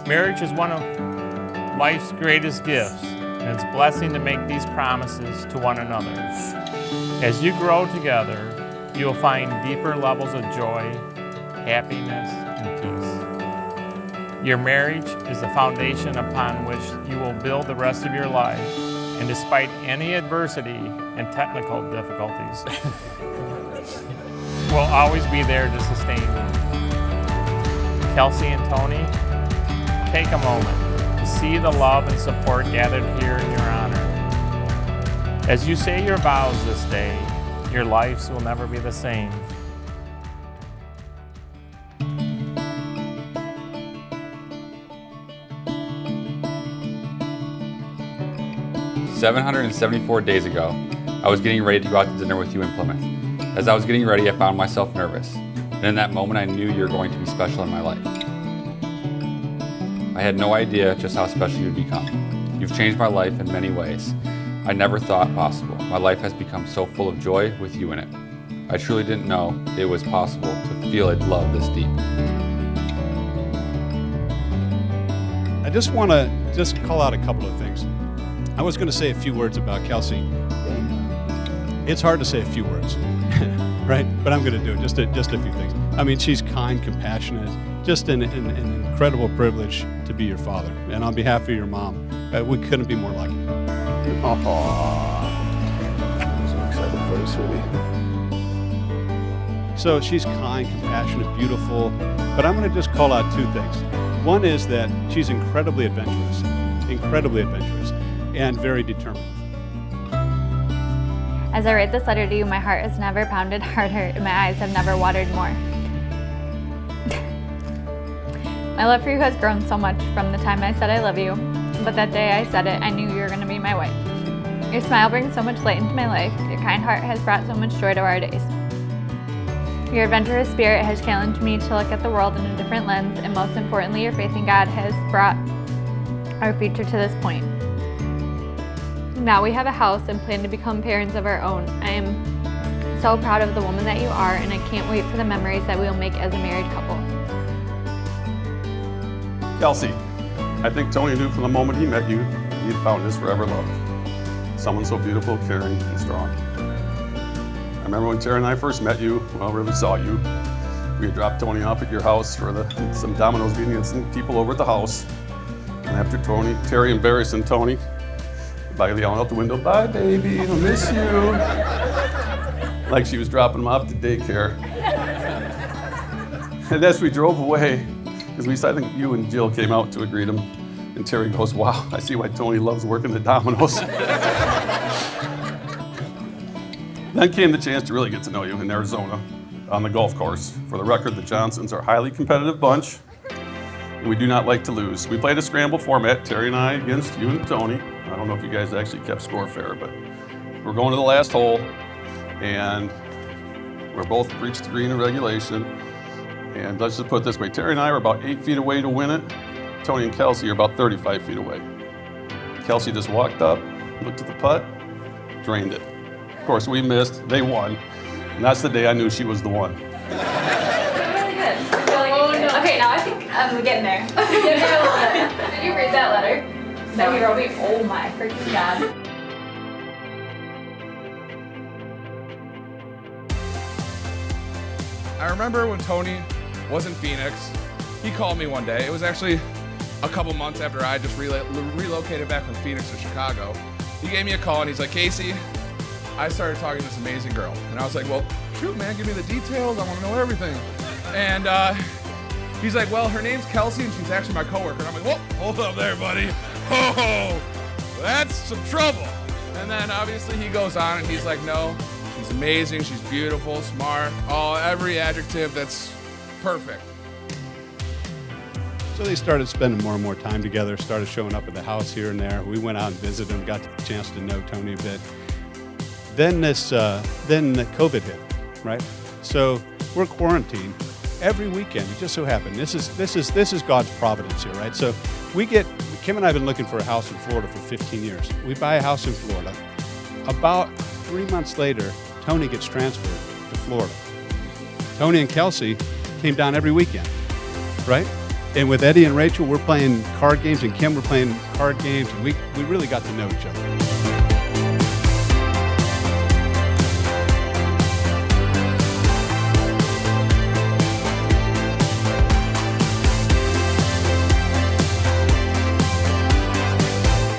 Marriage is one of life's greatest gifts, and it's a blessing to make these promises to one another. As you grow together, you will find deeper levels of joy, happiness, and peace. Your marriage is the foundation upon which you will build the rest of your life, and despite any adversity and technical difficulties, will always be there to sustain you. Kelsey and Tony, take a moment to see the love and support gathered here in your honor. As you say your vows this day, your lives will never be the same. "774 days ago, I was getting ready to go out to dinner with you in Plymouth. As I was getting ready, I found myself nervous, and in that moment I knew you were going to be special in my life. I had no idea just how special you'd become. You've changed my life in many ways I never thought possible. My life has become so full of joy with you in it. I truly didn't know it was possible to feel a love this deep." I just want to call out a couple of things. I was going to say a few words about Kelsey. It's hard to say a few words, right? But I'm going to do it, just a few things. I mean, she's kind, compassionate, just an incredible privilege to be your father. And on behalf of your mom, we couldn't be more lucky. I'm so excited for you, sweetie. So she's kind, compassionate, beautiful, but I'm going to just call out two things. One is that she's incredibly adventurous, and very determined. As I write this letter to you, my heart has never pounded harder and my eyes have never watered more. My love for you has grown so much from the time I said I love you, but that day I said it, I knew you were going to be my wife. Your smile brings so much light into my life. Your kind heart has brought so much joy to our days. Your adventurous spirit has challenged me to look at the world in a different lens, and most importantly, your faith in God has brought our future to this point. Now we have a house and plan to become parents of our own. I am so proud of the woman that you are, and I can't wait for the memories that we will make as a married couple. Kelsey, I think Tony knew from the moment he met you, he had found his forever love. Someone so beautiful, caring, and strong. I remember when Tara and I first met you, well, really saw you. We had dropped Tony off at your house for some Domino's meeting and some people over at the house. And after Terry embarrassing Tony by yelling out the window, "Bye, baby, I miss you," like she was dropping him off to daycare. And as we drove away, because I think you and Jill came out to greet him, and Terry goes, "Wow, I see why Tony loves working at Domino's." Then came the chance to really get to know you in Arizona on the golf course. For the record, the Johnsons are a highly competitive bunch, and we do not like to lose. We played a scramble format, Terry and I against you and Tony. I don't know if you guys actually kept score fair, but we're going to the last hole, and we're both breached the green in regulation. And let's just put it this way, Terry and I are about 8 feet away to win it. Tony and Kelsey are about 35 feet away. Kelsey just walked up, looked at the putt, drained it. Of course, we missed, they won. And that's the day I knew she was the one. Really good. Really good. Okay, now I think I'm getting there. Getting there a little bit. Did you read that letter? That you wrote me? Oh my freaking God. I remember when Tony was in Phoenix, he called me one day. It was actually a couple months after I just relocated back from Phoenix to Chicago. He gave me a call and he's like, "Casey, I started talking to this amazing girl." And I was like, "Well, shoot, man, give me the details. I want to know everything." And he's like, "Well, her name's Kelsey and she's actually my coworker." And I'm like, "Whoa, hold up there, buddy. Oh, that's some trouble." And then obviously he goes on and he's like, "No, she's amazing. She's beautiful, smart, every adjective that's perfect." So they started spending more and more time together, started showing up at the house here and there. We went out and visited them, got the chance to know Tony a bit. Then the COVID hit, right? So we're quarantined every weekend. It just so happened. This is God's providence here, right? So Kim and I have been looking for a house in Florida for 15 years. We buy a house in Florida. About 3 months later, Tony gets transferred to Florida. Tony and Kelsey came down every weekend, right? And with Eddie and Rachel, we're playing card games, and Kim, we're playing card games, and we really got to know each other.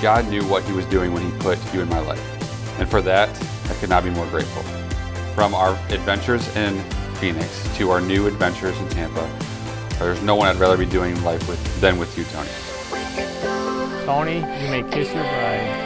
God knew what he was doing when he put you in my life. And for that, I could not be more grateful. From our adventures in Phoenix to our new adventures in Tampa, there's no one I'd rather be doing life with than with you, Tony. Tony, you may kiss your bride.